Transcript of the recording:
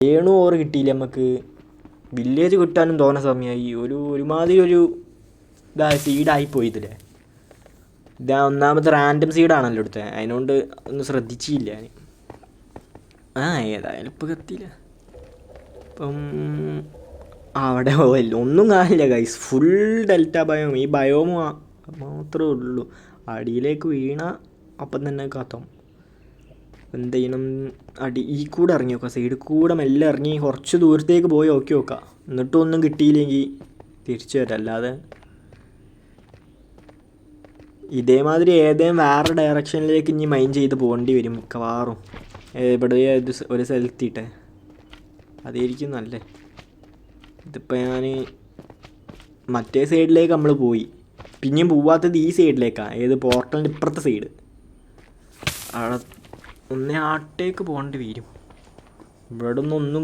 വേണു ഓറ് കിട്ടിയില്ല നമുക്ക്. വില്ലേജ് കിട്ടാനും തോന്നുന്ന സമയമായി. ഒരുമാതിരി ഒരു സീഡായിപ്പോയി ഇതില്ലേ. ഇതാ ഒന്നാമത്തെ റാൻഡം സീഡാണല്ലോ എടുത്തത്, അതിനോണ്ട് ഒന്നും ശ്രദ്ധിച്ചില്ല ഞാൻ. ഏതായാലും ഇപ്പോൾ കത്തിയില്ല. ഇപ്പം അവിടെ പോയില്ല, ഒന്നും കാണില്ല ഗൈസ്. Full delta biome. ഈ ബയോം മാത്രമേ ഉള്ളൂ. അടിയിലേക്ക് വീണ അപ്പം തന്നെ കത്തും. എന്ത് ചെയ്യണം? ഈ കൂടെ ഇറങ്ങി നോക്കാം, സൈഡിൽ കൂടെ മെല്ലെ ഇറങ്ങി കുറച്ച് ദൂരത്തേക്ക് പോയി നോക്കി നോക്കാം. എന്നിട്ടും ഒന്നും കിട്ടിയില്ലെങ്കിൽ തിരിച്ചു വരാം. അല്ലാതെ ഇതേമാതിരി വേറെ ഡയറക്ഷനിലേക്ക് ഇനി മൈൻഡ് ചെയ്ത് പോകേണ്ടി വരും മിക്കവാറും. ഇവിടെ ഒരു സ്ഥലത്തിട്ടെ അതായിരിക്കും നല്ല. ഇതിപ്പോൾ ഞാൻ മറ്റേ സൈഡിലേക്ക് നമ്മൾ പോയി, പിന്നെയും പോവാത്തത് ഈ സൈഡിലേക്കാണ്. പോർട്ടലിൻ്റെ ഇപ്പുറത്തെ സൈഡ്. അവിടെ ആട്ടേക്ക് പോകേണ്ടി വരും. ഇവിടെ ഒന്നും